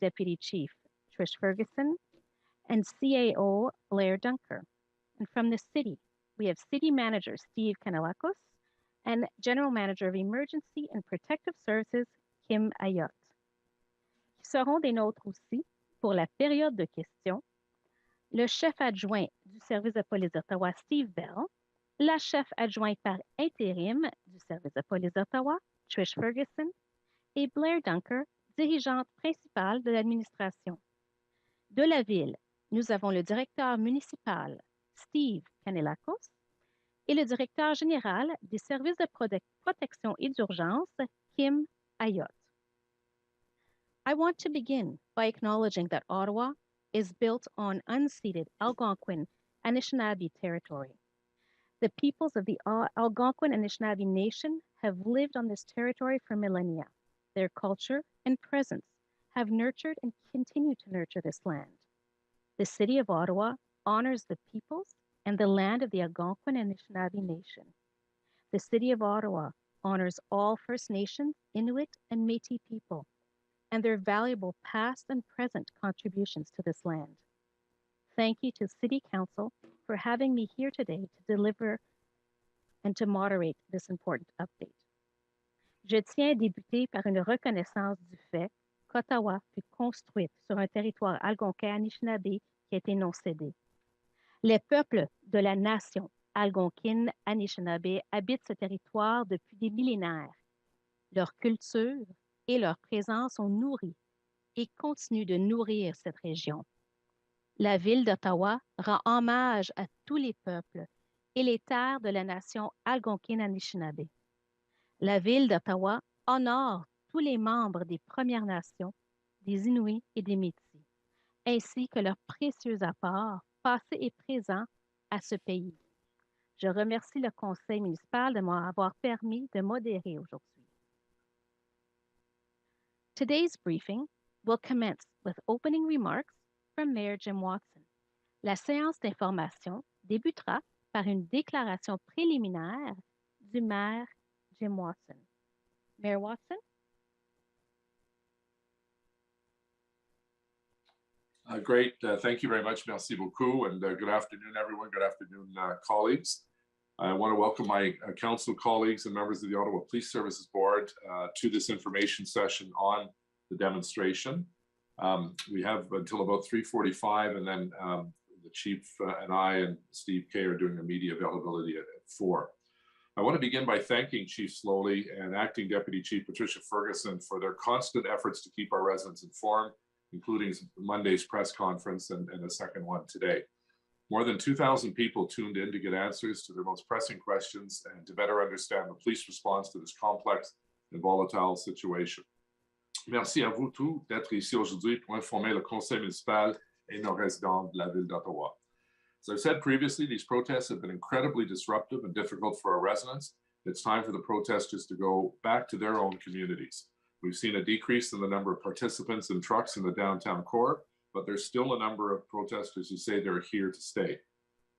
Deputy Chief Trish Ferguson, and CAO Blair Dunker. And from the city, we have City Manager Steve Kanelakos and General Manager of Emergency and Protective Services Kim Ayotte. Qui seront des nôtres aussi pour la période de questions, le chef adjoint du service de police d'Ottawa, Steve Bell, la chef adjointe par intérim du service de police d'Ottawa, Trish Ferguson, et Blair Dunker, dirigeante principale de l'administration. De la ville, nous avons le directeur municipal, Steve Kanelakos, et le directeur général des services de protection et d'urgence, Kim Ayotte. I want to begin by acknowledging that Ottawa is built on unceded Algonquin Anishinaabe territory. The peoples of the Algonquin Anishinaabe Nation have lived on this territory for millennia. Their culture and presence have nurtured and continue to nurture this land. The City of Ottawa honors the peoples and the land of the Algonquin Anishinaabe Nation. The City of Ottawa honors all First Nations, Inuit, and Métis people, and their valuable past and present contributions to this land. Thank you to City Council for having me here today to deliver and to moderate this important update. Je tiens à débuter par une reconnaissance du fait qu'Ottawa fut construite sur un territoire algonquin Anishinaabe qui a été non cédé. Les peuples de la nation algonquine Anishinaabe habitent ce territoire depuis des millénaires. Leur culture et leur présence ont nourri et continuent de nourrir cette région. La ville d'Ottawa rend hommage à tous les peuples et les terres de la nation algonquine Anishinaabe. La ville d'Ottawa honore tous les membres des Premières Nations, des Inuits et des Métis, ainsi que leur précieux apport passé et présent à ce pays. Je remercie le conseil municipal de m'avoir permis de modérer aujourd'hui. Today's briefing will commence with opening remarks from Mayor Jim Watson. La séance d'information débutera par une déclaration préliminaire du maire Jim Watson. Mayor Watson? Great. Thank you very much. Merci beaucoup. And good afternoon, everyone. Good afternoon, colleagues. I want to welcome my council colleagues and members of the Ottawa Police Services Board to this information session on the demonstration. We have until about 3:45, and then the chief and I and Steve Kay are doing a media availability at 4. I want to begin by thanking Chief Slowly and Acting Deputy Chief Patricia Ferguson for their constant efforts to keep our residents informed, including Monday's press conference and a second one today. More than 2,000 people tuned in to get answers to their most pressing questions and to better understand the police response to this complex and volatile situation. Merci à vous tous d'être ici aujourd'hui pour informer le conseil municipal et nos résidents de la ville d'Ottawa. As I've said previously, these protests have been incredibly disruptive and difficult for our residents. It's time for the protesters to go back to their own communities. We've seen a decrease in the number of participants and trucks in the downtown core, but there's still a number of protesters who say they're here to stay.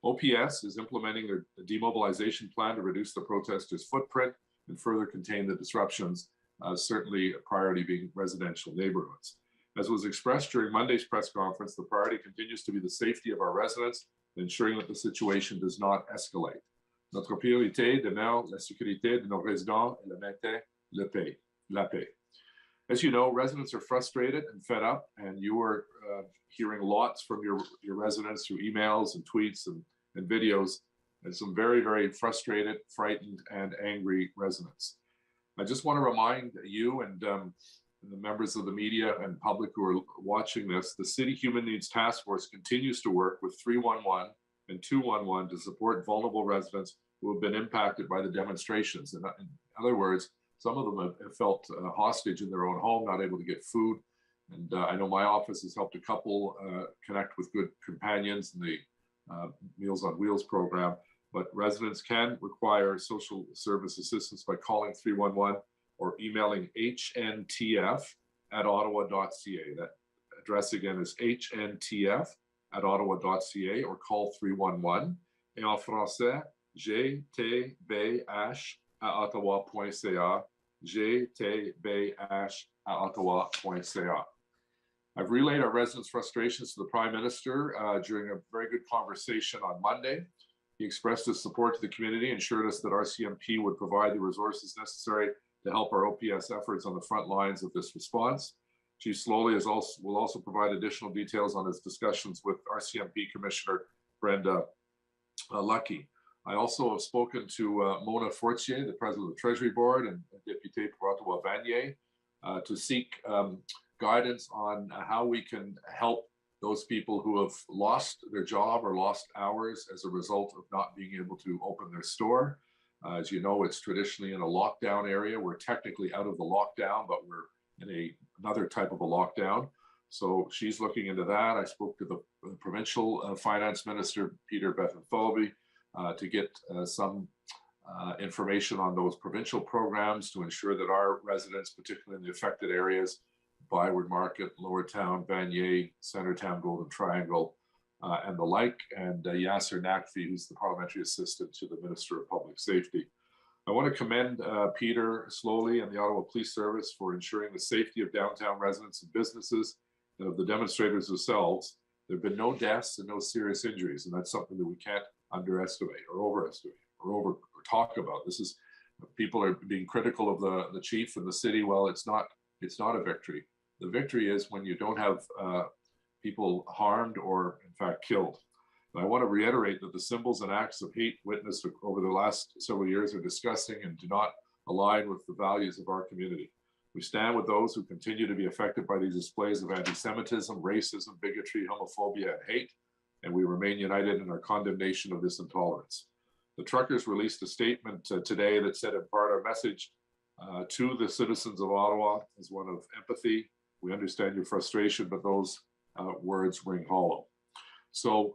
OPS is implementing their demobilization plan to reduce the protesters' footprint and further contain the disruptions, certainly a priority being residential neighborhoods. As was expressed during Monday's press conference, the priority continues to be the safety of our residents, ensuring that the situation does not escalate. Notre priorité demeure la sécurité de nos résidents et le maintien de la paix. As you know, residents are frustrated and fed up, and you are hearing lots from your residents through emails and tweets and videos, and some very, very frustrated, frightened, and angry residents. I just want to remind you and the members of the media and public who are watching this, the City Human Needs Task Force continues to work with 311 and 211 to support vulnerable residents who have been impacted by the demonstrations. In other words, some of them have felt hostage in their own home, not able to get food. And I know my office has helped a couple connect with good companions in the Meals on Wheels program. But residents can require social service assistance by calling 311 or emailing hntf@ottawa.ca. That address again is hntf@ottawa.ca, or call 311. Et en français, gtbh@ottawa.ca, gtbh@ottawa.ca. I've relayed our residents' frustrations to the Prime Minister during a very good conversation on Monday. He expressed his support to the community and assured us that RCMP would provide the resources necessary to help our OPS efforts on the front lines of this response. Chief Slowly will also provide additional details on his discussions with RCMP Commissioner Brenda Lucky. I also have spoken to Mona Fortier, the President of the Treasury Board, and Député pour Ottawa Vanier to seek guidance on how we can help those people who have lost their job or lost hours as a result of not being able to open their store. As you know, it's traditionally in a lockdown area. We're technically out of the lockdown, but we're in another type of a lockdown. So she's looking into that. I spoke to the provincial finance minister, Peter Bethenthorby, to get some information on those provincial programs to ensure that our residents, particularly in the affected areas, Byward Market, Lower Town, Vanier, Centertown, Golden Triangle, and the like, and Yasser Naqvi, who's the parliamentary assistant to the Minister of Public Safety. I want to commend Peter Slowly and the Ottawa Police Service for ensuring the safety of downtown residents and businesses and of the demonstrators themselves. There have been no deaths and no serious injuries, and that's something that we can't underestimate or overestimate or talk about. This is, people are being critical of the chief and the city. Well, it's not a victory. The victory is when you don't have people harmed or in fact killed. And I want to reiterate that the symbols and acts of hate witnessed over the last several years are disgusting and do not align with the values of our community. We stand with those who continue to be affected by these displays of anti-Semitism, racism, bigotry, homophobia, and hate, and we remain united in our condemnation of this intolerance. The truckers released a statement today that said in part our message to the citizens of Ottawa is one of empathy. We understand your frustration, but those words ring hollow. So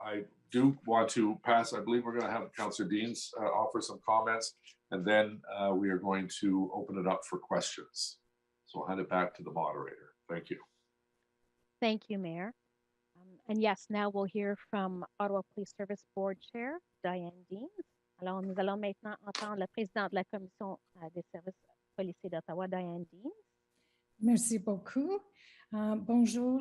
I do want to pass, I believe we're going to have Councillor Deans offer some comments, and then we are going to open it up for questions. So I'll hand it back to the moderator. Thank you. Thank you, Mayor. And yes, now we'll hear from Ottawa Police Service Board Chair, Diane Deans. Alors, nous allons maintenant entendre la présidente de la Commission des services policiers d'Ottawa, Diane Deans. Merci beaucoup. Bonjour,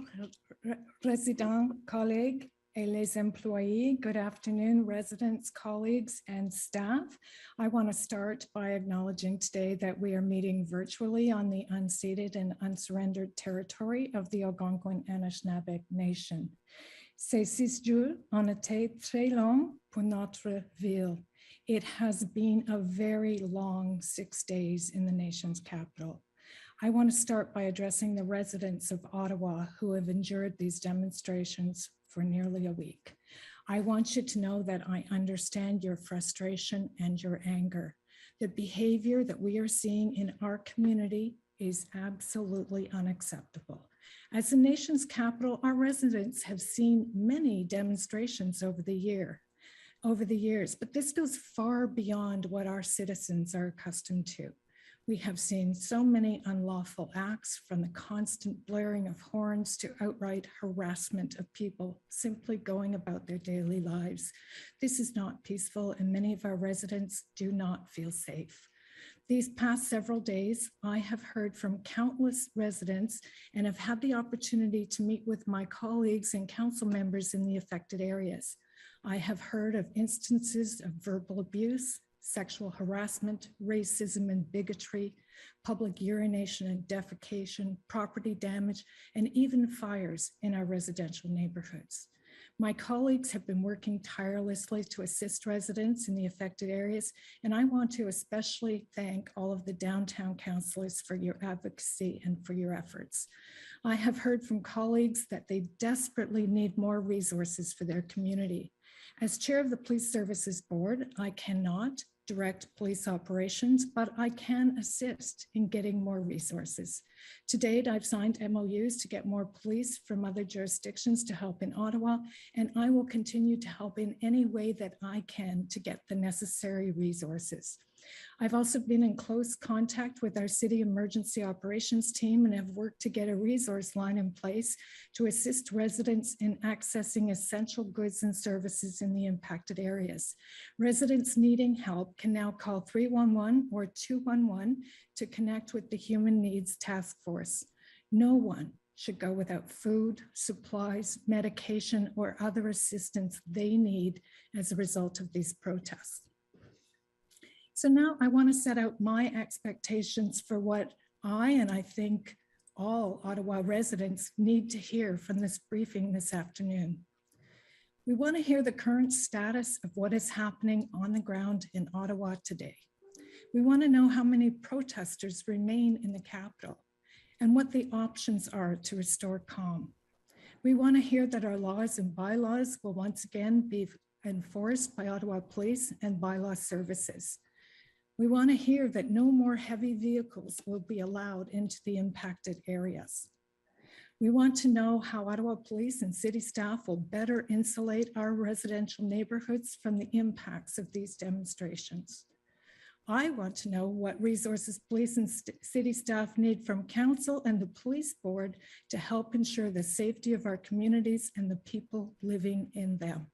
residents, collègues, et les employés. Good afternoon, residents, colleagues, and staff. I want to start by acknowledging today that we are meeting virtually on the unceded and unsurrendered territory of the Algonquin Anishinaabe Nation. Ces 6 jours ont été très longs pour notre ville. It has been a very long 6 days in the nation's capital. I want to start by addressing the residents of Ottawa who have endured these demonstrations for nearly a week. I want you to know that I understand your frustration and your anger. The behavior that we are seeing in our community is absolutely unacceptable. As the nation's capital, our residents have seen many demonstrations over the years, but this goes far beyond what our citizens are accustomed to. We have seen so many unlawful acts, from the constant blaring of horns to outright harassment of people simply going about their daily lives. This is not peaceful, and many of our residents do not feel safe. These past several days, I have heard from countless residents and have had the opportunity to meet with my colleagues and council members in the affected areas. I have heard of instances of verbal abuse, sexual harassment, racism and bigotry, public urination and defecation, property damage, and even fires in our residential neighborhoods. My colleagues have been working tirelessly to assist residents in the affected areas, and I want to especially thank all of the downtown councillors for your advocacy and for your efforts. I have heard from colleagues that they desperately need more resources for their community. As chair of the Police Services Board, I cannot direct police operations, but I can assist in getting more resources. To date, I've signed MOUs to get more police from other jurisdictions to help in Ottawa, and I will continue to help in any way that I can to get the necessary resources. I've also been in close contact with our city emergency operations team and have worked to get a resource line in place to assist residents in accessing essential goods and services in the impacted areas. Residents needing help can now call 311 or 211 to connect with the Human Needs Task Force. No one should go without food, supplies, medication, or other assistance they need as a result of these protests. So now I want to set out my expectations for what and I think all Ottawa residents need to hear from this briefing this afternoon. We want to hear the current status of what is happening on the ground in Ottawa today. We want to know how many protesters remain in the capital and what the options are to restore calm. We want to hear that our laws and bylaws will once again be enforced by Ottawa Police and bylaw services. We want to hear that no more heavy vehicles will be allowed into the impacted areas. We want to know how Ottawa Police and city staff will better insulate our residential neighborhoods from the impacts of these demonstrations. I want to know what resources police and city staff need from council and the police board to help ensure the safety of our communities and the people living in them.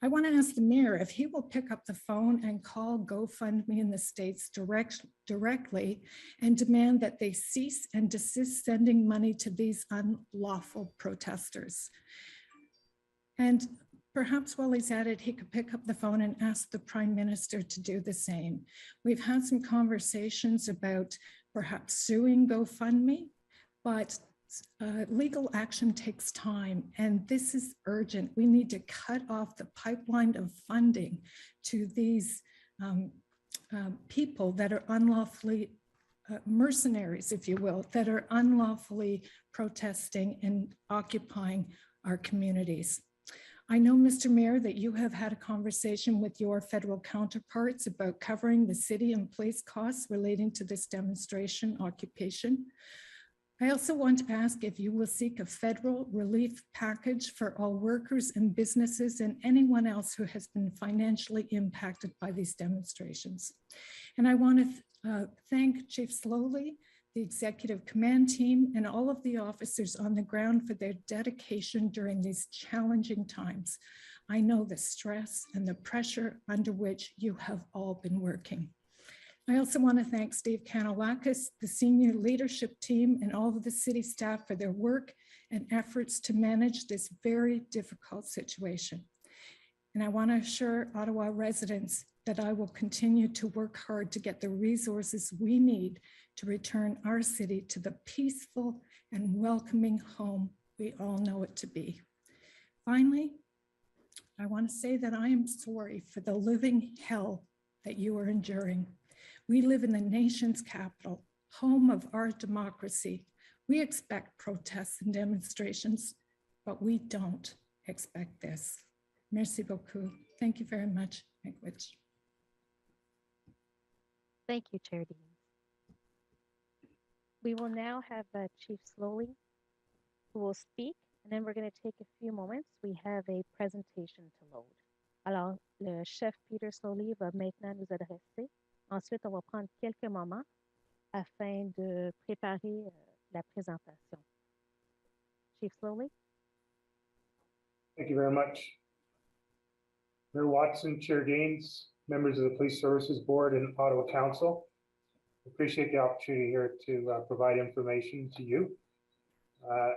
I want to ask the mayor if he will pick up the phone and call GoFundMe in the States directly and demand that they cease and desist sending money to these unlawful protesters. And perhaps while he's at it, he could pick up the phone and ask the Prime Minister to do the same. We've had some conversations about perhaps suing GoFundMe, but legal action takes time, and this is urgent. We need to cut off the pipeline of funding to these people that are unlawfully mercenaries, if you will, that are unlawfully protesting and occupying our communities. I know, Mr. Mayor, that you have had a conversation with your federal counterparts about covering the city and police costs relating to this demonstration occupation. I also want to ask if you will seek a federal relief package for all workers and businesses and anyone else who has been financially impacted by these demonstrations. And I want to thank Chief Slowly, the executive command team, and all of the officers on the ground for their dedication during these challenging times. I know the stress and the pressure under which you have all been working. I also want to thank Steve Kanellakis, the senior leadership team, and all of the city staff for their work and efforts to manage this very difficult situation. And I want to assure Ottawa residents that I will continue to work hard to get the resources we need to return our city to the peaceful and welcoming home we all know it to be. Finally, I want to say that I am sorry for the living hell that you are enduring. We live in the nation's capital, home of our democracy. We expect protests and demonstrations, but we don't expect this. Merci beaucoup. Thank you very much, Miigwech. Thank you, Chair Dean. We will now have Chief Slowly who will speak, and then we're going to take a few moments. We have a presentation to load. Alors, le chef Peter Slowly va maintenant nous adresser. Ensuite, on va prendre quelques moments afin de préparer la présentation. Chief Slowly. Thank you very much. Mayor Watson, Chair Gaines, members of the Police Services Board and Ottawa Council. Appreciate the opportunity here to provide information to you.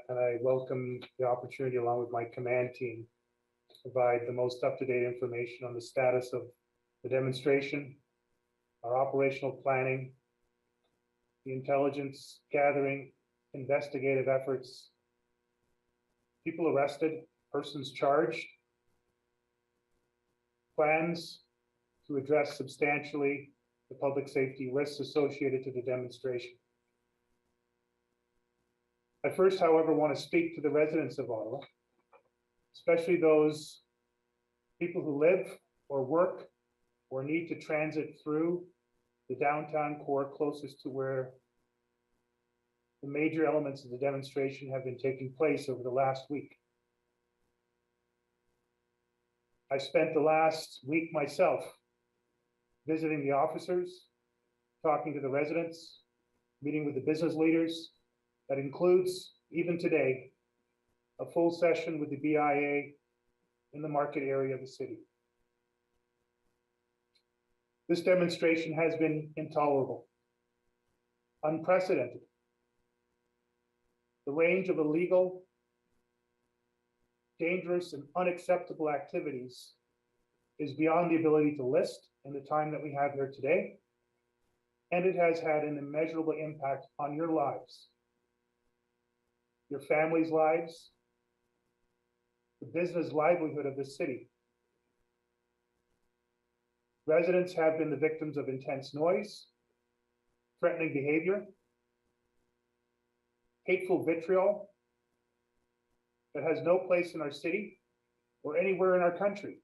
And I welcome the opportunity along with my command team to provide the most up-to-date information on the status of the demonstration, our operational planning, the intelligence gathering, investigative efforts, people arrested, persons charged, plans to address substantially the public safety risks associated to the demonstration. I first, however, want to speak to the residents of Ottawa, especially those people who live or work or need to transit through the downtown core closest to where the major elements of the demonstration have been taking place over the last week. I spent the last week myself visiting the officers, talking to the residents, meeting with the business leaders. That includes, even today, a full session with the BIA in the market area of the city. This demonstration has been intolerable, unprecedented. The range of illegal, dangerous, and unacceptable activities is beyond the ability to list in the time that we have here today, and it has had an immeasurable impact on your lives, your families' lives, the business livelihood of the city. Residents have been the victims of intense noise, threatening behavior, hateful vitriol that has no place in our city or anywhere in our country.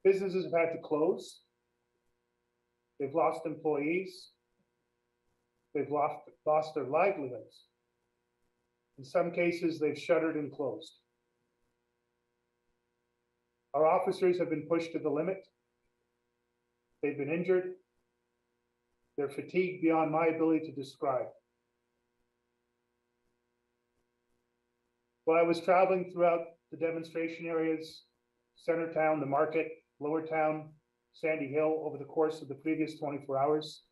Businesses have had to close. They've lost employees. They've lost their livelihoods. In some cases, they've shuttered and closed. Our officers have been pushed to the limit. They've been injured. They're fatigued beyond my ability to describe. While I was traveling throughout the demonstration areas, Centertown, the market, Lower Town, Sandy Hill, over the course of the previous 24 hours,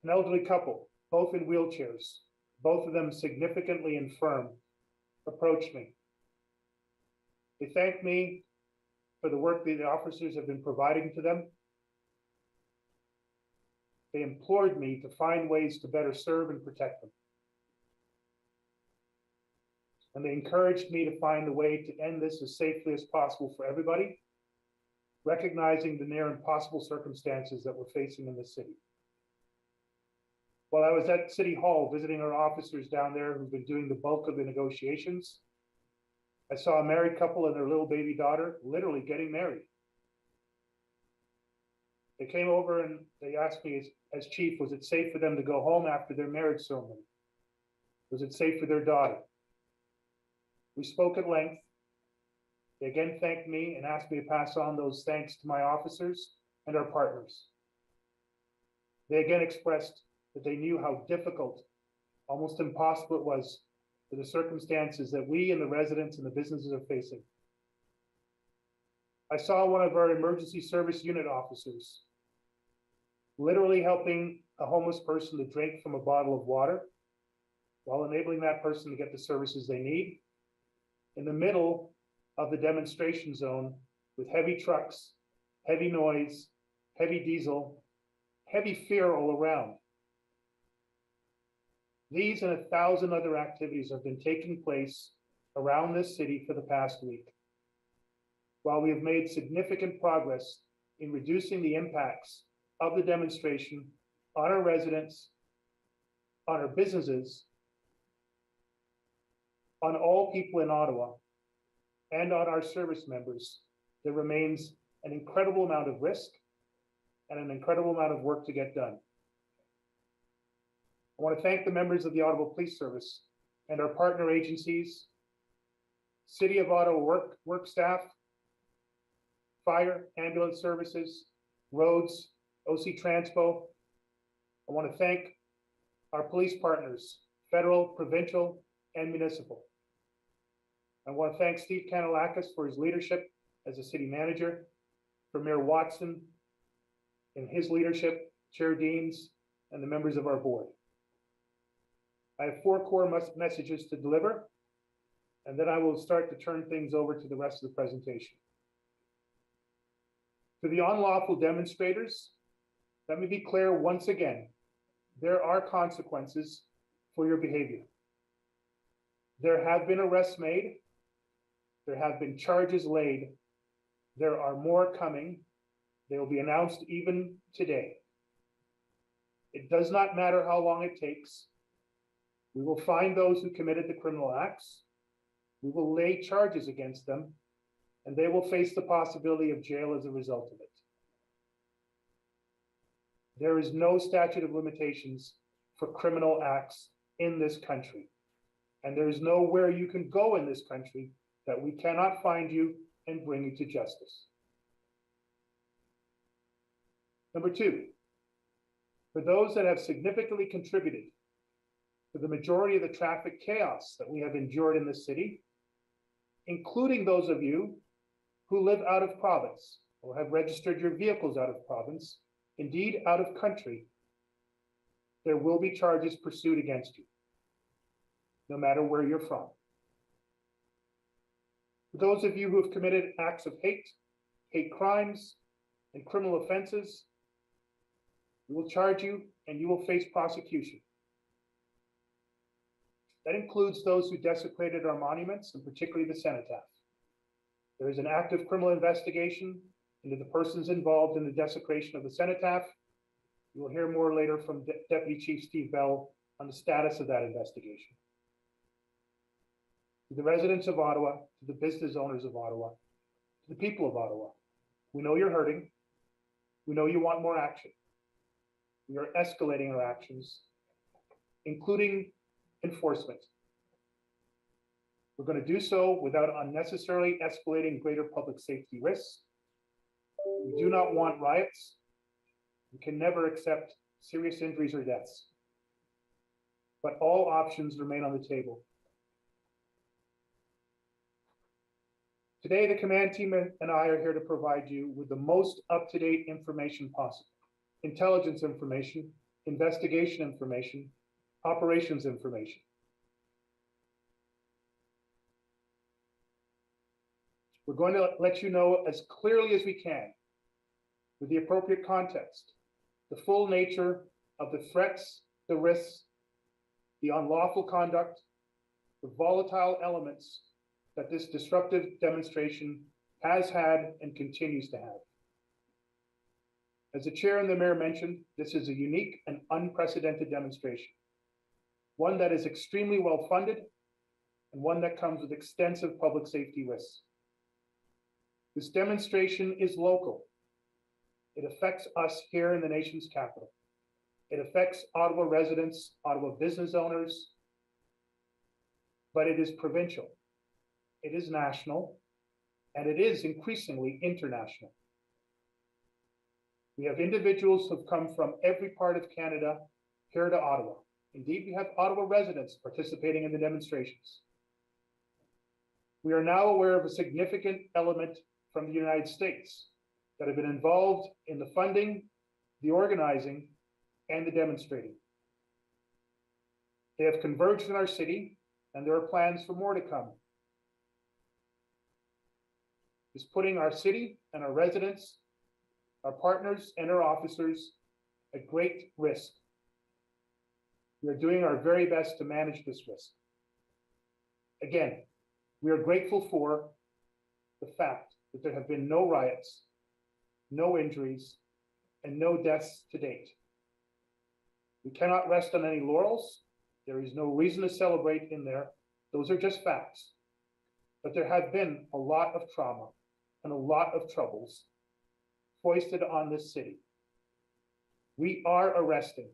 an elderly couple, both in wheelchairs, both of them significantly infirm, approached me. They thanked me for the work that the officers have been providing to them. They implored me to find ways to better serve and protect them. And they encouraged me to find a way to end this as safely as possible for everybody, recognizing the near impossible circumstances that we're facing in the city. While I was at City Hall visiting our officers down there who've been doing the bulk of the negotiations, I saw a married couple and their little baby daughter literally getting married. They came over and they asked me as chief, was it safe for them to go home after their marriage ceremony? Was it safe for their daughter? We spoke at length. They again thanked me and asked me to pass on those thanks to my officers and our partners. They again expressed that they knew how difficult, almost impossible it was for the circumstances that we and the residents and the businesses are facing. I saw one of our emergency service unit officers literally helping a homeless person to drink from a bottle of water while enabling that person to get the services they need in the middle of the demonstration zone with heavy trucks, heavy noise, heavy diesel, heavy fear all around. These and 1,000 other activities have been taking place around this city for the past week. While we have made significant progress in reducing the impacts of the demonstration on our residents, on our businesses, on all people in Ottawa, and on our service members, there remains an incredible amount of risk and an incredible amount of work to get done. I want to thank the members of the Ottawa Police Service and our partner agencies, City of Ottawa work staff, fire, ambulance services, roads, OC Transpo. I want to thank our police partners, federal, provincial, and municipal. I want to thank Steve Kanellakis for his leadership as a city manager, for Mayor Watson and his leadership, Chair Deans, and the members of our board. I have 4 core messages to deliver, and then I will start to turn things over to the rest of the presentation. To the unlawful demonstrators, let me be clear once again, there are consequences for your behavior. There have been arrests made. There have been charges laid. There are more coming. They will be announced even today. It does not matter how long it takes. We will find those who committed the criminal acts. We will lay charges against them, and they will face the possibility of jail as a result of it. There is no statute of limitations for criminal acts in this country. And there is nowhere you can go in this country that we cannot find you and bring you to justice. Number 2, for those that have significantly contributed to the majority of the traffic chaos that we have endured in the city, including those of you who live out of province or have registered your vehicles out of province, indeed out of country, there will be charges pursued against you, no matter where you're from. For those of you who have committed acts of hate crimes, and criminal offenses, we will charge you and you will face prosecution. That includes those who desecrated our monuments, and particularly the cenotaph. There is an active criminal investigation into the persons involved in the desecration of the cenotaph. You will hear more later from Deputy Chief Steve Bell on the status of that investigation. To the residents of Ottawa, to the business owners of Ottawa, to the people of Ottawa, we know you're hurting. We know you want more action. We are escalating our actions, including enforcement. We're going to do so without unnecessarily escalating greater public safety risks. We do not want riots. We can never accept serious injuries or deaths. But all options remain on the table. Today, the command team and I are here to provide you with the most up-to-date information possible. Intelligence information, investigation information, operations information. We're going to let you know as clearly as we can, with the appropriate context, the full nature of the threats, the risks, the unlawful conduct, the volatile elements that this disruptive demonstration has had and continues to have. As the chair and the mayor mentioned, this is a unique and unprecedented demonstration, one that is extremely well funded and one that comes with extensive public safety risks. This demonstration is local. It affects us here in the nation's capital. It affects Ottawa residents, Ottawa business owners, but it is provincial. It is national, and it is increasingly international. We have individuals who have come from every part of Canada here to Ottawa. Indeed, we have Ottawa residents participating in the demonstrations. We are now aware of a significant element from the United States that have been involved in the funding, the organizing, and the demonstrating. They have converged in our city, and there are plans for more to come. It's putting our city and our residents, our partners and our officers at great risk. We are doing our very best to manage this risk. Again, we are grateful for the fact that there have been no riots, no injuries, and no deaths to date. We cannot rest on any laurels. There is no reason to celebrate in there. Those are just facts. But there have been a lot of trauma and a lot of troubles foisted on this city. We are arresting,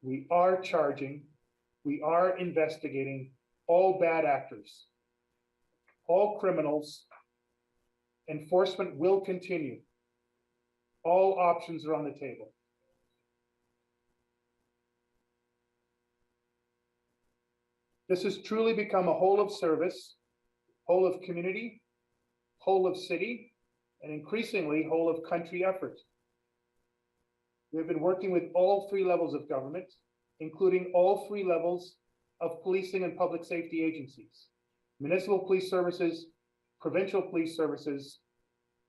we are charging, we are investigating all bad actors, all criminals. Enforcement will continue. All options are on the table. This has truly become a whole of service, whole of community, whole of city, and increasingly whole of country effort. We have been working with all three levels of government, including all three levels of policing and public safety agencies: municipal police services, provincial police services,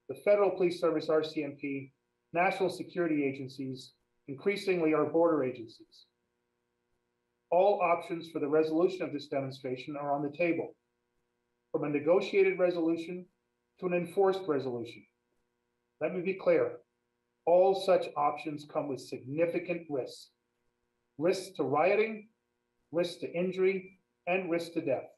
the federal police service, RCMP, national security agencies, increasingly our border agencies. All options for the resolution of this demonstration are on the table, from a negotiated resolution to an enforced resolution. Let me be clear, all such options come with significant risks. Risks to rioting, risks to injury, and risks to death.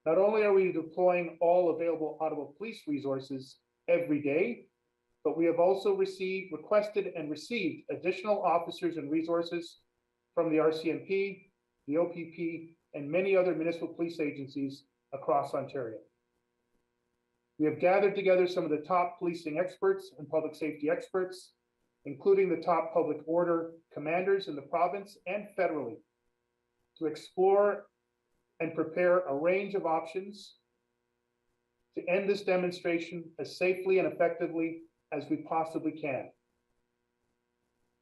Not only are we deploying all available Ottawa police resources every day, but we have also requested and received additional officers and resources from the RCMP, the OPP, and many other municipal police agencies across Ontario. We have gathered together some of the top policing experts and public safety experts, including the top public order commanders in the province and federally, to explore and prepare a range of options to end this demonstration as safely and effectively as we possibly can.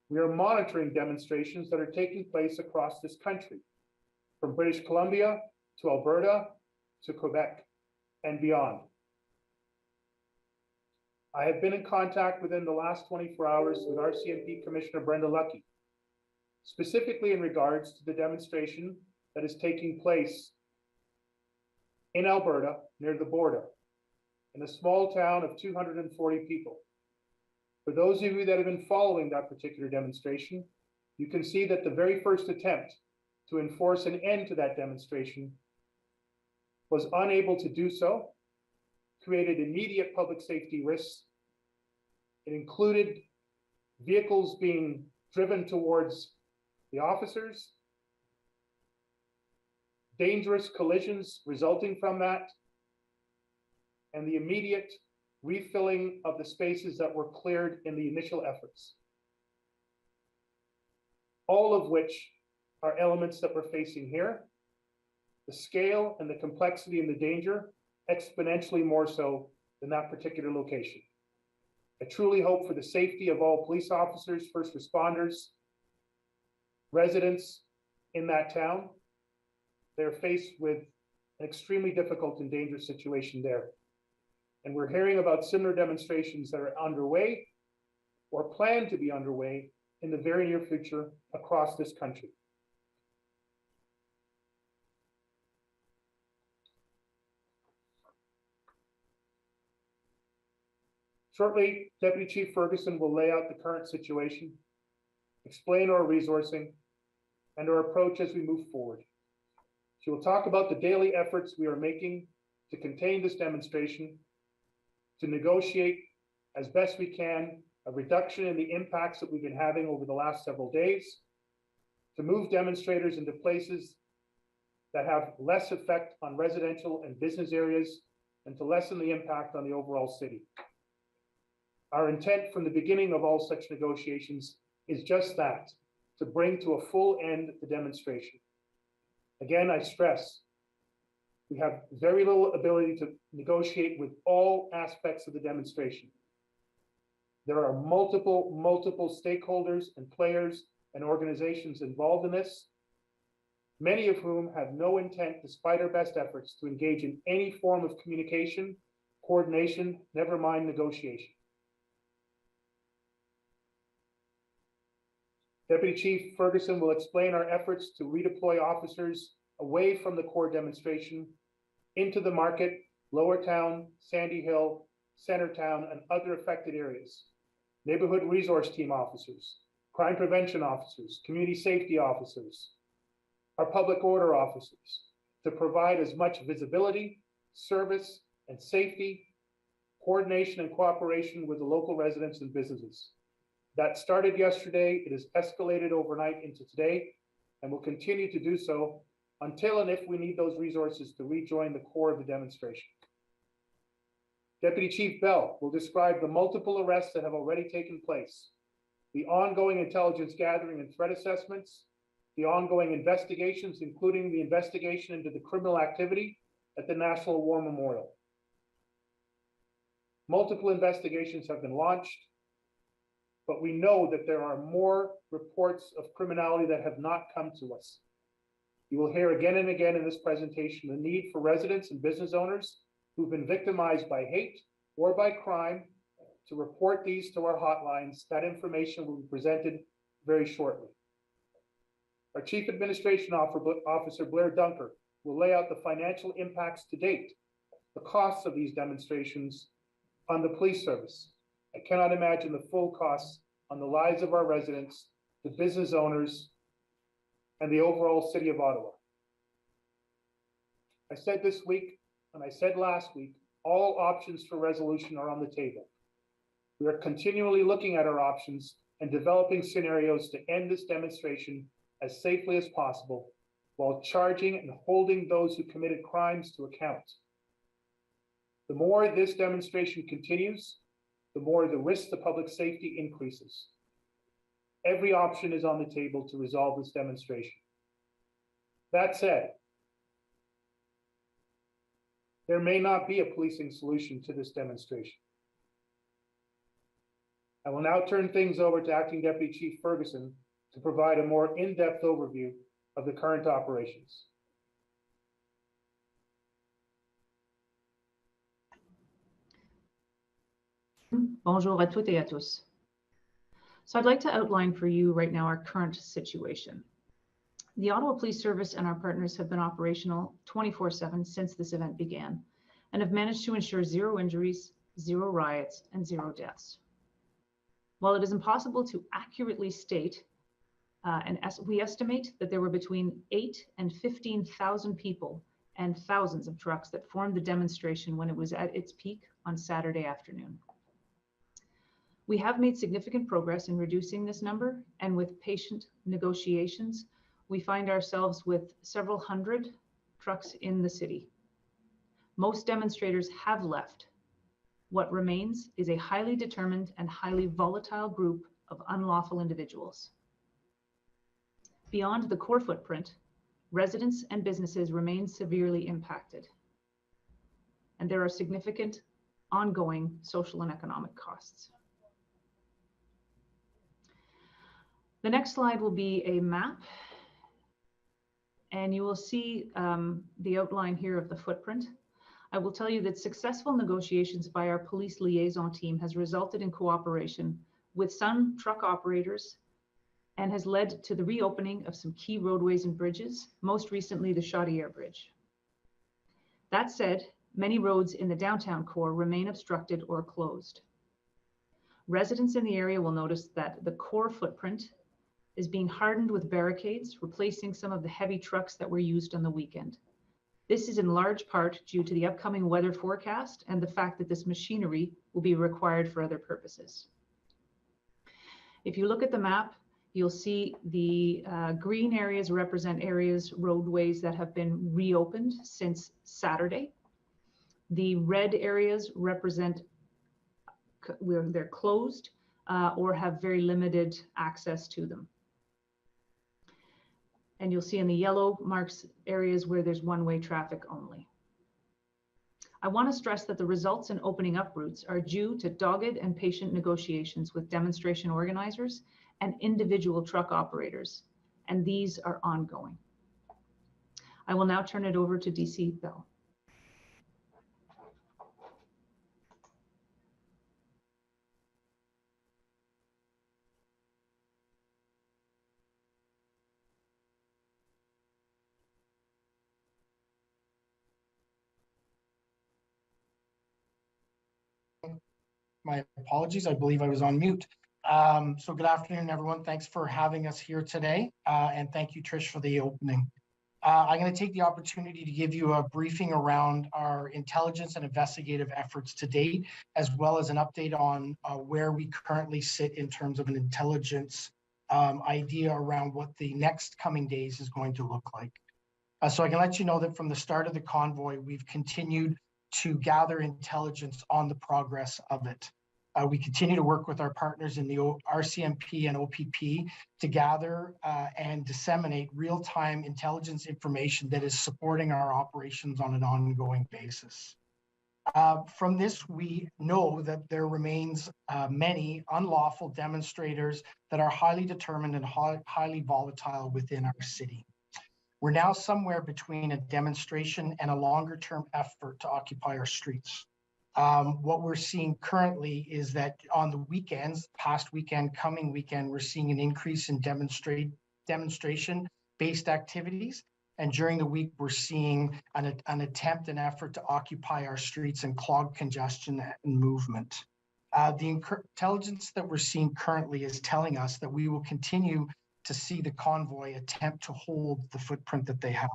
We are monitoring demonstrations that are taking place across this country, from British Columbia to Alberta to Quebec and beyond. I have been in contact within the last 24 hours with RCMP Commissioner Brenda Lucki, specifically in regards to the demonstration that is taking place in Alberta near the border, in a small town of 240 people. For those of you that have been following that particular demonstration, you can see that the very first attempt to enforce an end to that demonstration was unable to do so, created immediate public safety risks. It included vehicles being driven towards the officers, dangerous collisions resulting from that, and the immediate refilling of the spaces that were cleared in the initial efforts. All of which are elements that we're facing here. The scale and the complexity and the danger exponentially more so than that particular location. I truly hope for the safety of all police officers, first responders, residents in that town. They're faced with an extremely difficult and dangerous situation there. And we're hearing about similar demonstrations that are underway or planned to be underway in the very near future across this country. Shortly, Deputy Chief Ferguson will lay out the current situation, explain our resourcing, and our approach as we move forward. She will talk about the daily efforts we are making to contain this demonstration, to negotiate as best we can a reduction in the impacts that we've been having over the last several days, to move demonstrators into places that have less effect on residential and business areas, and to lessen the impact on the overall city. Our intent from the beginning of all such negotiations is just that, to bring to a full end the demonstration. Again, I stress, we have very little ability to negotiate with all aspects of the demonstration. There are multiple stakeholders and players and organizations involved in this, many of whom have no intent, despite our best efforts, to engage in any form of communication, coordination, never mind negotiation. Deputy Chief Ferguson will explain our efforts to redeploy officers away from the core demonstration into the market, Lower Town, Sandy Hill, Centertown, and other affected areas. Neighborhood resource team officers, crime prevention officers, community safety officers, our public order officers, to provide as much visibility, service, and safety, coordination and cooperation with the local residents and businesses. That started yesterday, it has escalated overnight into today, and will continue to do so until and if we need those resources to rejoin the core of the demonstration. Deputy Chief Bell will describe the multiple arrests that have already taken place, the ongoing intelligence gathering and threat assessments, the ongoing investigations, including the investigation into the criminal activity at the National War Memorial. Multiple investigations have been launched, but we know that there are more reports of criminality that have not come to us. You will hear again and again in this presentation the need for residents and business owners who've been victimized by hate or by crime to report these to our hotlines. That information will be presented very shortly. Our Chief Administration Officer, Blair Dunker, will lay out the financial impacts to date, the costs of these demonstrations on the police service. I cannot imagine the full costs on the lives of our residents, the business owners, and the overall city of Ottawa. I said this week, and I said last week, all options for resolution are on the table. We are continually looking at our options and developing scenarios to end this demonstration as safely as possible, while charging and holding those who committed crimes to account. The more this demonstration continues, the more the risk to public safety increases. Every option is on the table to resolve this demonstration. That said, there may not be a policing solution to this demonstration. I will now turn things over to Acting Deputy Chief Ferguson to provide a more in-depth overview of the current operations. Bonjour à toutes et à tous. So I'd like to outline for you right now our current situation. The Ottawa Police Service and our partners have been operational 24/7 since this event began and have managed to ensure 0 injuries, 0 riots, and 0 deaths. While it is impossible to accurately state, we estimate that there were between 8,000 and 15,000 people and thousands of trucks that formed the demonstration when it was at its peak on Saturday afternoon. We have made significant progress in reducing this number, and with patient negotiations, we find ourselves with several hundred trucks in the city. Most demonstrators have left. What remains is a highly determined and highly volatile group of unlawful individuals. Beyond the core footprint, residents and businesses remain severely impacted, and there are significant ongoing social and economic costs. The next slide will be a map, and you will see the outline here of the footprint. I will tell you that successful negotiations by our police liaison team has resulted in cooperation with some truck operators and has led to the reopening of some key roadways and bridges, most recently the Chaudière Bridge. That said, many roads in the downtown core remain obstructed or closed. Residents in the area will notice that the core footprint is being hardened with barricades, replacing some of the heavy trucks that were used on the weekend. This is in large part due to the upcoming weather forecast and the fact that this machinery will be required for other purposes. If you look at the map, you'll see the green areas represent areas, roadways that have been reopened since Saturday. The red areas represent where they're closed or have very limited access to them. And you'll see in the yellow marks areas where there's one-way traffic only. I want to stress that the results in opening up routes are due to dogged and patient negotiations with demonstration organizers and individual truck operators, and these are ongoing. I will now turn it over to DC Bell. My apologies, I believe I was on mute. So good afternoon, everyone. Thanks for having us here today. And thank you, Trish, for the opening. I'm going to take the opportunity to give you a briefing around our intelligence and investigative efforts to date, as well as an update on where we currently sit in terms of an intelligence idea around what the next coming days is going to look like. So I can let you know that from the start of the convoy, we've continued to gather intelligence on the progress of it. We continue to work with our partners in the RCMP and OPP to gather and disseminate real-time intelligence information that is supporting our operations on an ongoing basis. From this, we know that there remains many unlawful demonstrators that are highly determined and highly volatile within our city. We're now somewhere between a demonstration and a longer-term effort to occupy our streets. What we're seeing currently is that on the weekends, past weekend, coming weekend, we're seeing an increase in demonstration-based activities. And during the week, we're seeing an attempt and effort to occupy our streets and clog congestion and movement. The intelligence that we're seeing currently is telling us that we will continue to see the convoy attempt to hold the footprint that they have.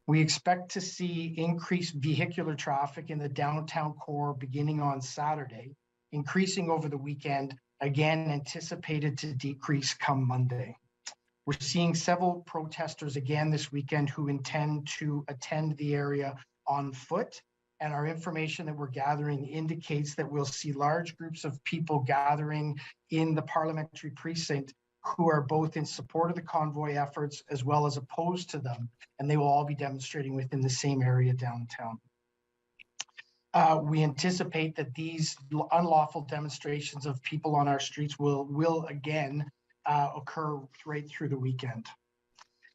We expect to see increased vehicular traffic in the downtown core beginning on Saturday, increasing over the weekend, again anticipated to decrease come Monday. We're seeing several protesters again this weekend who intend to attend the area on foot, and our information that we're gathering indicates that we'll see large groups of people gathering in the parliamentary precinct who are both in support of the convoy efforts as well as opposed to them, and they will all be demonstrating within the same area downtown. We anticipate that these unlawful demonstrations of people on our streets will again occur right through the weekend.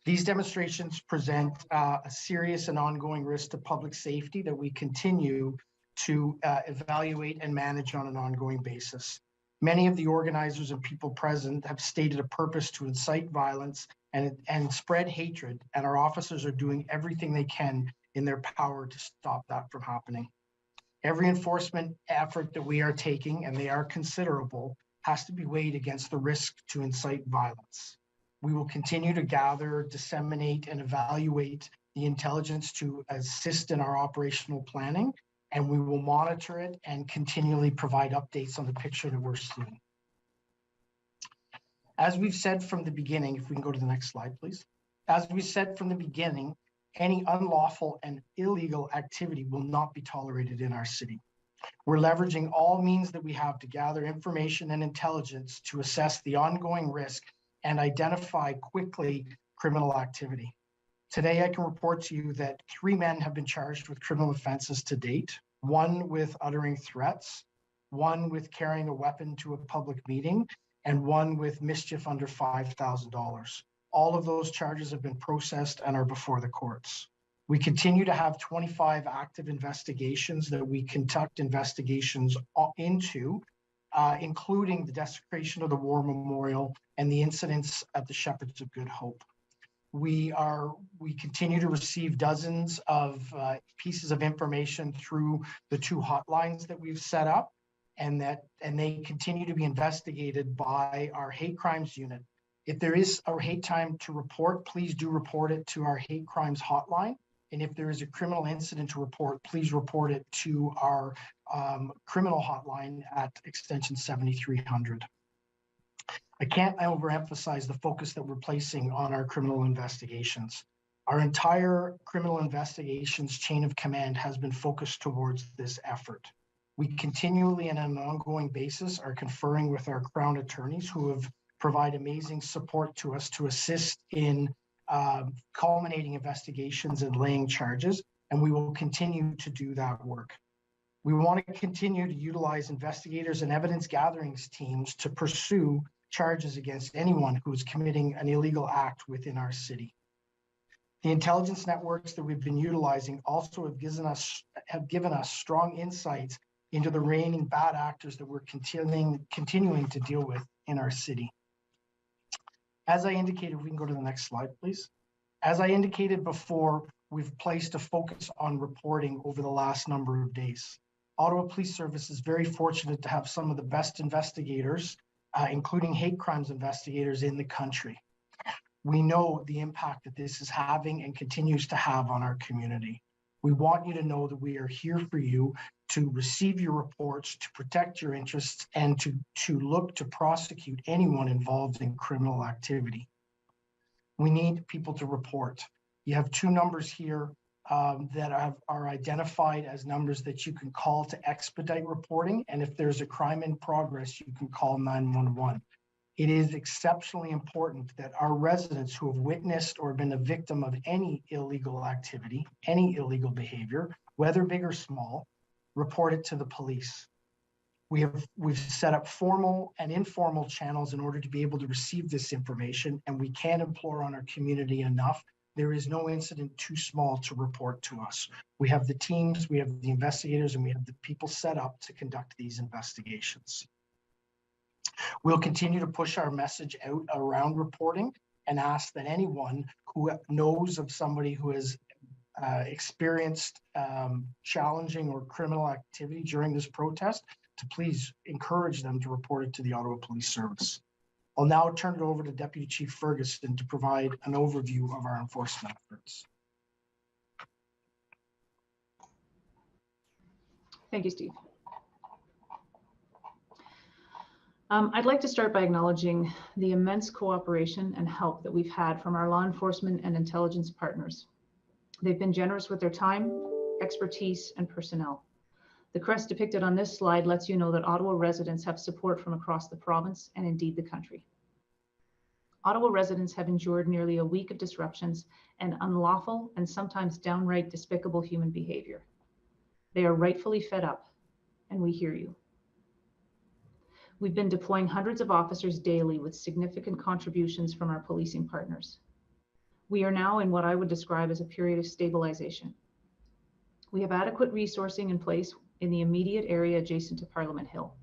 These demonstrations present a serious and ongoing risk to public safety that we continue to evaluate and manage on an ongoing basis. Many of the organizers and people present have stated a purpose to incite violence and spread hatred, and our officers are doing everything they can in their power to stop that from happening. Every enforcement effort that we are taking, and they are considerable, has to be weighed against the risk to incite violence. We will continue to gather, disseminate, and evaluate the intelligence to assist in our operational planning, and we will monitor it and continually provide updates on the picture that we're seeing. As we've said from the beginning, if we can go to the next slide, please. As we said from the beginning, any unlawful and illegal activity will not be tolerated in our city. We're leveraging all means that we have to gather information and intelligence to assess the ongoing risk and identify quickly criminal activity. Today, I can report to you that 3 men have been charged with criminal offenses to date, 1 with uttering threats, 1 with carrying a weapon to a public meeting, and 1 with mischief under $5,000. All of those charges have been processed and are before the courts. We continue to have 25 active investigations that we conduct investigations into, including the desecration of the War Memorial and the incidents at the Shepherds of Good Hope. We continue to receive dozens of pieces of information through the 2 hotlines that we've set up, and they continue to be investigated by our hate crimes unit. If there is a hate crime to report, please do report it to our hate crimes hotline. And if there is a criminal incident to report, please report it to our criminal hotline at extension 7300. I can't overemphasize the focus that we're placing on our criminal investigations. Our entire criminal investigations chain of command has been focused towards this effort. We continually and on an ongoing basis are conferring with our Crown attorneys who have provided amazing support to us to assist in culminating investigations and laying charges, and we will continue to do that work. We want to continue to utilize investigators and evidence gatherings teams to pursue charges against anyone who is committing an illegal act within our city. The intelligence networks that we've been utilizing also have given us strong insights into the reigning bad actors that we're continuing to deal with in our city. As I indicated, we can go to the next slide, please. As I indicated before, we've placed a focus on reporting over the last number of days. Ottawa Police Service is very fortunate to have some of the best investigators, including hate crimes investigators in the country. We know the impact that this is having and continues to have on our community. We want you to know that we are here for you to receive your reports, to protect your interests, and to look to prosecute anyone involved in criminal activity. We need people to report. You have 2 numbers here that are identified as numbers that you can call to expedite reporting. And if there's a crime in progress, you can call 911. It is exceptionally important that our residents who have witnessed or been a victim of any illegal activity, any illegal behavior, whether big or small, report it to the police. We've set up formal and informal channels in order to be able to receive this information, and we can't implore on our community enough. There is no incident too small to report to us. We have the teams, we have the investigators, and we have the people set up to conduct these investigations. We'll continue to push our message out around reporting and ask that anyone who knows of somebody who has experienced challenging or criminal activity during this protest to please encourage them to report it to the Ottawa Police Service. I'll now turn it over to Deputy Chief Ferguson to provide an overview of our enforcement efforts. Thank you, Steve. I'd like to start by acknowledging the immense cooperation and help that we've had from our law enforcement and intelligence partners. They've been generous with their time, expertise, and personnel. The crest depicted on this slide lets you know that Ottawa residents have support from across the province and indeed the country. Ottawa residents have endured nearly a week of disruptions and unlawful and sometimes downright despicable human behavior. They are rightfully fed up, and we hear you. We've been deploying hundreds of officers daily with significant contributions from our policing partners. We are now in what I would describe as a period of stabilization. We have adequate resourcing in place in the immediate area adjacent to Parliament Hill.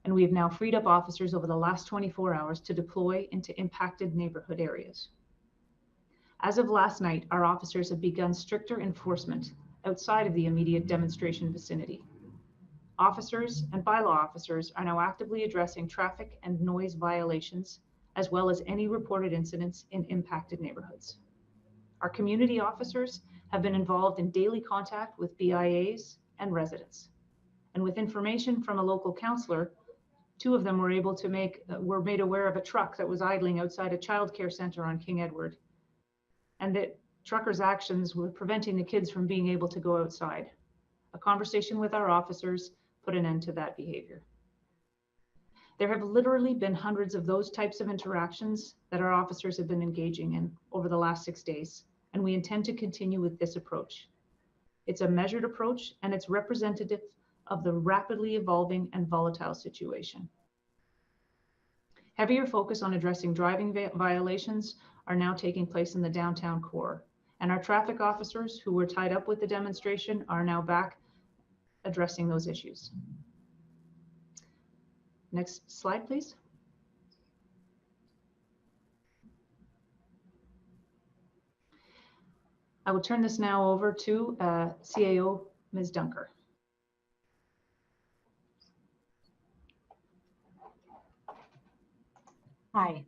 And we have now freed up officers over the last 24 hours to deploy into impacted neighborhood areas. As of last night, our officers have begun stricter enforcement outside of the immediate demonstration vicinity. Officers and bylaw officers are now actively addressing traffic and noise violations, as well as any reported incidents in impacted neighborhoods. Our community officers have been involved in daily contact with BIAs and residents. And with information from a local councillor, 2 of them were made aware of a truck that was idling outside a childcare center on King Edward, and that truckers' actions were preventing the kids from being able to go outside. A conversation with our officers put an end to that behavior. There have literally been hundreds of those types of interactions that our officers have been engaging in over the last 6 days, and we intend to continue with this approach. It's a measured approach, and it's representative of the rapidly evolving and volatile situation. Heavier focus on addressing driving violations are now taking place in the downtown core, and our traffic officers who were tied up with the demonstration are now back addressing those issues. Next slide, please. I will turn this now over to CAO Ms. Dunker. Hi.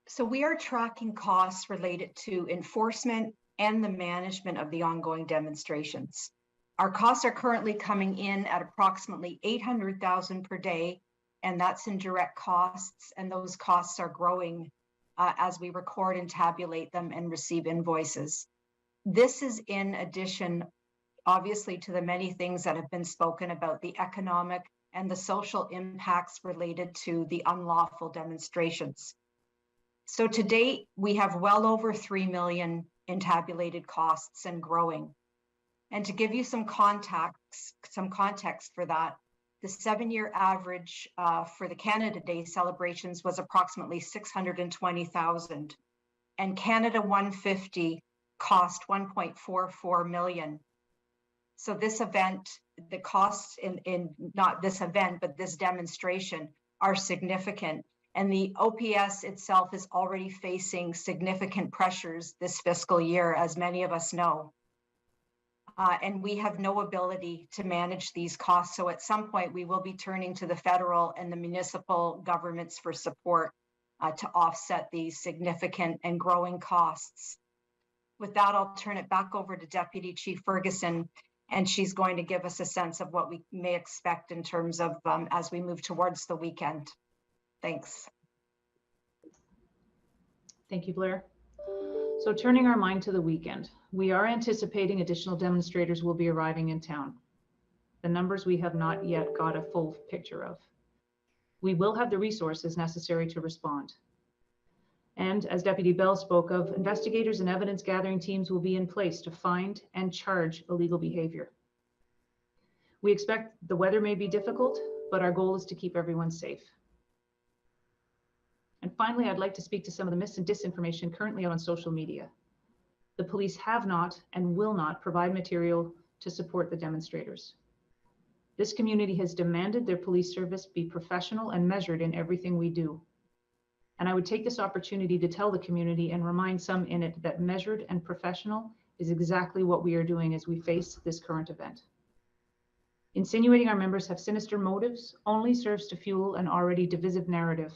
So we are tracking costs related to enforcement and the management of the ongoing demonstrations. Our costs are currently coming in at approximately $800,000 per day, and that's in direct costs, and those costs are growing as we record and tabulate them and receive invoices. This is in addition, obviously, to the many things that have been spoken about, the economic and the social impacts related to the unlawful demonstrations. So to date, we have well over 3 million in tabulated costs and growing. And to give you some context for that, the 7-year average for the Canada Day celebrations was approximately 620,000, and Canada 150 cost 1.44 million. So this event, the costs in not this event, but this demonstration are significant. And the OPS itself is already facing significant pressures this fiscal year, as many of us know. And we have no ability to manage these costs. So at some point, we will be turning to the federal and the municipal governments for support to offset these significant and growing costs. With that, I'll turn it back over to Deputy Chief Ferguson, and she's going to give us a sense of what we may expect in terms of as we move towards the weekend. Thanks. Thank you, Blair. So turning our mind to the weekend, we are anticipating additional demonstrators will be arriving in town. The numbers we have not yet got a full picture of. We will have the resources necessary to respond. And as Deputy Bell spoke of, investigators and evidence gathering teams will be in place to find and charge illegal behavior. We expect the weather may be difficult, but our goal is to keep everyone safe. And finally, I'd like to speak to some of the mis and disinformation currently out on social media. The police have not and will not provide material to support the demonstrators. This community has demanded their police service be professional and measured in everything we do. And I would take this opportunity to tell the community and remind some in it that measured and professional is exactly what we are doing as we face this current event. Insinuating our members have sinister motives only serves to fuel an already divisive narrative.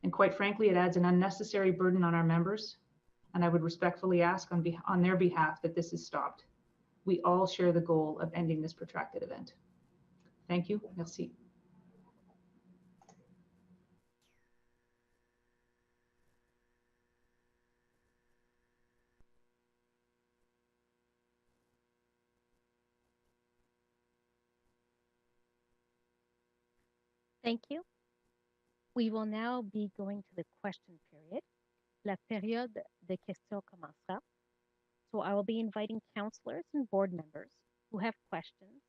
And quite frankly, it adds an unnecessary burden on our members. And I would respectfully ask on their behalf that this is stopped. We all share the goal of ending this protracted event. Thank you. Merci. Thank you. We will now be going to the question period. La période de questions commencera. So I will be inviting councillors and board members who have questions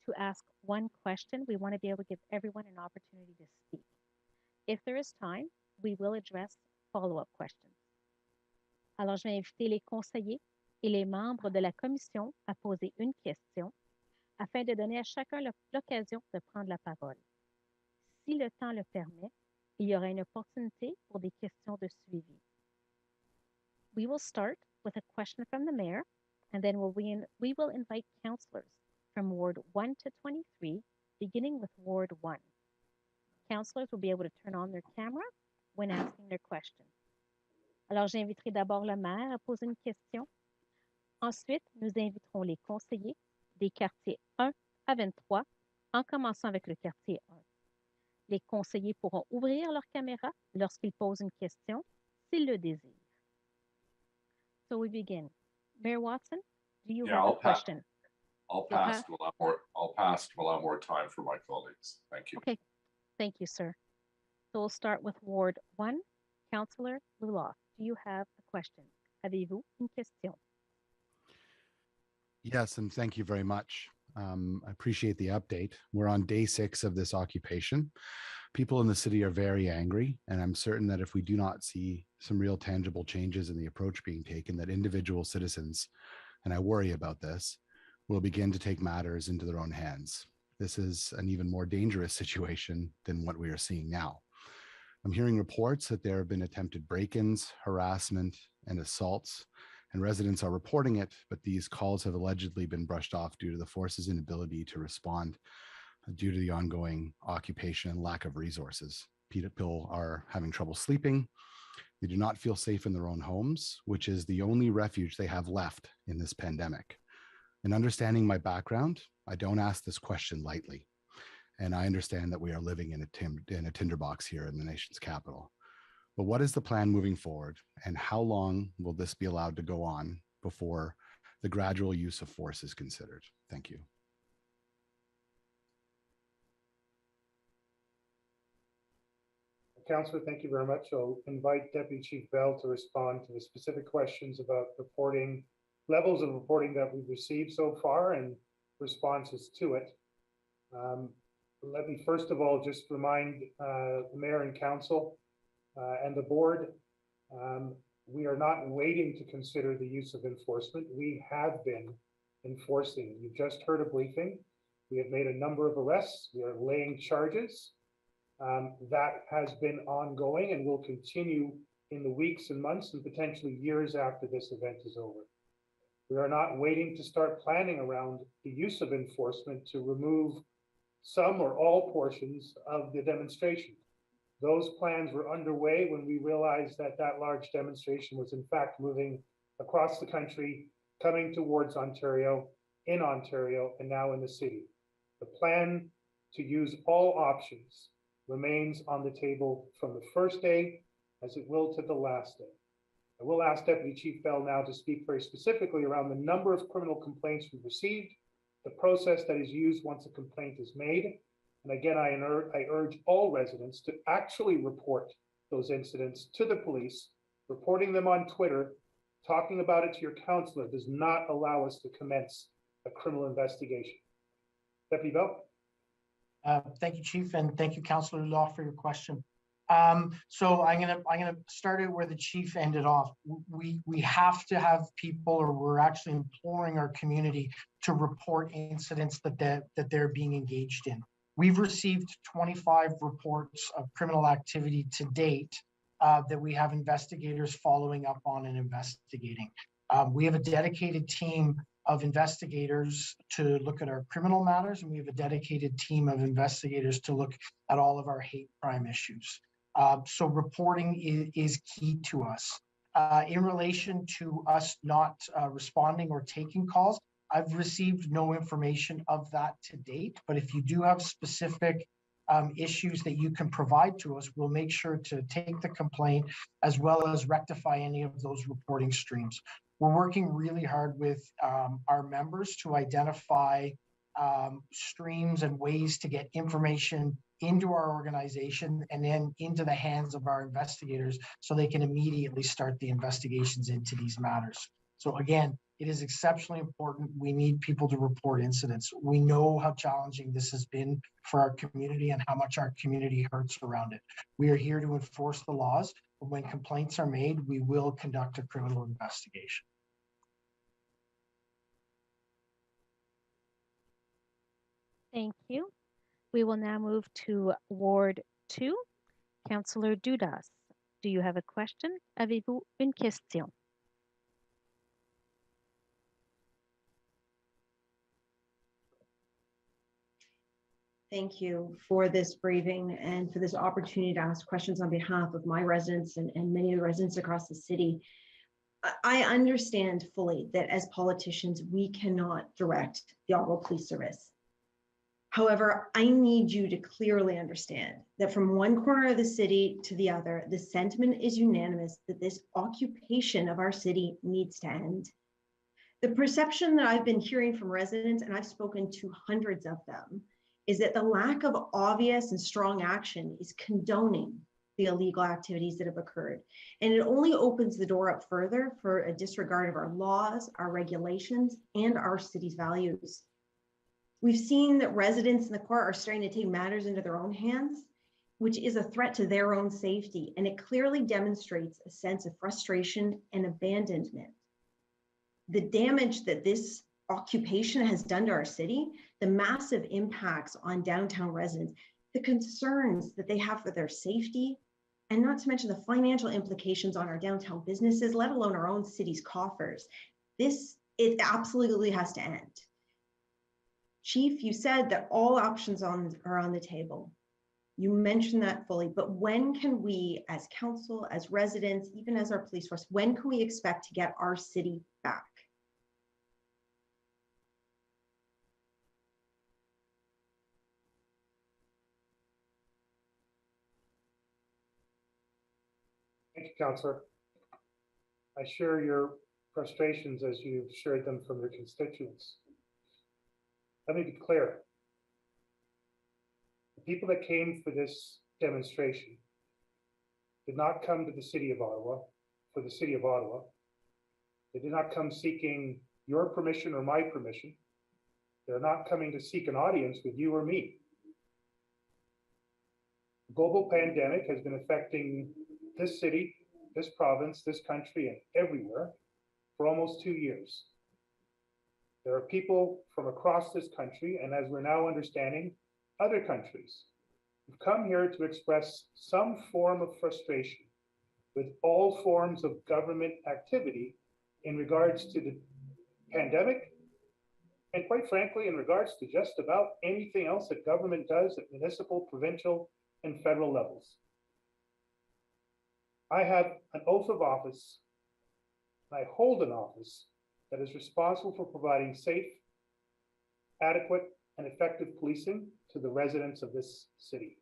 to ask one question. We want to be able to give everyone an opportunity to speak. If there is time, we will address follow-up questions. Alors, je vais inviter les conseillers et les membres de la commission à poser une question afin de donner à chacun l'occasion de prendre la parole. Si le temps le permet, il y aura une opportunité pour des questions de suivi. We will start with a question from the mayor, and then we will invite councillors from Ward 1 to 23, beginning with Ward 1. Councillors will be able to turn on their camera when asking their question. Alors, j'inviterai d'abord le maire à poser une question. Ensuite, nous inviterons les conseillers des quartiers 1 à 23, en commençant avec le quartier 1. Les conseillers pourront ouvrir leur caméra lorsqu'ils posent une question, s'ils le désirent. So we begin. Mayor Watson, do you have a question? I'll pass to allow more time for my colleagues. Thank you. Okay, thank you, sir. So we'll start with Ward 1. Councillor Luloff, do you have a question? Avez-vous une question? Yes, and thank you very much. I appreciate the update. We're on day 6 of this occupation. People in the city are very angry, and I'm certain that if we do not see some real tangible changes in the approach being taken, that individual citizens, and I worry about this, will begin to take matters into their own hands. This is an even more dangerous situation than what we are seeing now. I'm hearing reports that there have been attempted break-ins, harassment, and assaults, and residents are reporting it, but these calls have allegedly been brushed off due to the force's inability to respond due to the ongoing occupation and lack of resources. People are having trouble sleeping. They do not feel safe in their own homes, which is the only refuge they have left in this pandemic. And understanding my background, I don't ask this question lightly. And I understand that we are living in a tinderbox here in the nation's capital. But what is the plan moving forward, and how long will this be allowed to go on before the gradual use of force is considered? Thank you. Councillor, thank you very much. I'll invite Deputy Chief Bell to respond to the specific questions about reporting, levels of reporting that we've received so far and responses to it. Let me first of all just remind the Mayor and Council and the board, we are not waiting to consider the use of enforcement. We have been enforcing. You just heard a briefing. We have made a number of arrests. We are laying charges. That has been ongoing and will continue in the weeks and months and potentially years after this event is over. We are not waiting to start planning around the use of enforcement to remove some or all portions of the demonstration. Those plans were underway when we realized that that large demonstration was in fact moving across the country, coming towards Ontario, in Ontario, and now in the city. The plan to use all options remains on the table from the first day as it will to the last day. I will ask Deputy Chief Bell now to speak very specifically around the number of criminal complaints we've received, the process that is used once a complaint is made. And again, I urge all residents to actually report those incidents to the police. Reporting them on Twitter, talking about it to your councillor does not allow us to commence a criminal investigation. Deputy Bell. Thank you, Chief, and thank you, Councillor Law, for your question. So I'm gonna start it where the Chief ended off. We have to have people, or we're actually imploring our community to report incidents that they're being engaged in. We've received 25 reports of criminal activity to date that we have investigators following up on and investigating. We have a dedicated team of investigators to look at our criminal matters, and we have a dedicated team of investigators to look at all of our hate crime issues. So reporting is key to us. In relation to us not responding or taking calls, I've received no information of that to date, but if you do have specific issues that you can provide to us, we'll make sure to take the complaint as well as rectify any of those reporting streams. We're working really hard with our members to identify streams and ways to get information into our organization and then into the hands of our investigators so they can immediately start the investigations into these matters. So again, it is exceptionally important. We need people to report incidents. We know how challenging this has been for our community and how much our community hurts around it. We are here to enforce the laws, but when complaints are made, we will conduct a criminal investigation. Thank you. We will now move to Ward 2. Councillor Dudas, do you have a question? Avez-vous une question? Thank you for this briefing and for this opportunity to ask questions on behalf of my residents and many of the residents across the city. I understand fully that as politicians, we cannot direct the Ottawa Police Service. However, I need you to clearly understand that from one corner of the city to the other, the sentiment is unanimous that this occupation of our city needs to end. The perception that I've been hearing from residents, and I've spoken to hundreds of them, is that the lack of obvious and strong action is condoning the illegal activities that have occurred. And it only opens the door up further for a disregard of our laws, our regulations, and our city's values. We've seen that residents in the core are starting to take matters into their own hands, which is a threat to their own safety. And it clearly demonstrates a sense of frustration and abandonment. The damage that this occupation has done to our city, the massive impacts on downtown residents, the concerns that they have for their safety, and not to mention the financial implications on our downtown businesses, let alone our own city's coffers. It absolutely has to end. Chief, you said that all options are on the table. You mentioned that fully, but when can we as council, as residents, even as our police force, when can we expect to get our city back? Thank you, Councillor. I share your frustrations as you've shared them from your constituents. Let me be clear. The people that came for this demonstration did not come to the City of Ottawa for the City of Ottawa. They did not come seeking your permission or my permission. They're not coming to seek an audience with you or me. The global pandemic has been affecting this city, this province, this country, and everywhere for almost 2 years. There are people from across this country, and as we're now understanding, other countries who've come here to express some form of frustration with all forms of government activity in regards to the pandemic, and quite frankly, in regards to just about anything else that government does at municipal, provincial, and federal levels. I have an oath of office, and I hold an office that is responsible for providing safe, adequate, and effective policing to the residents of this city.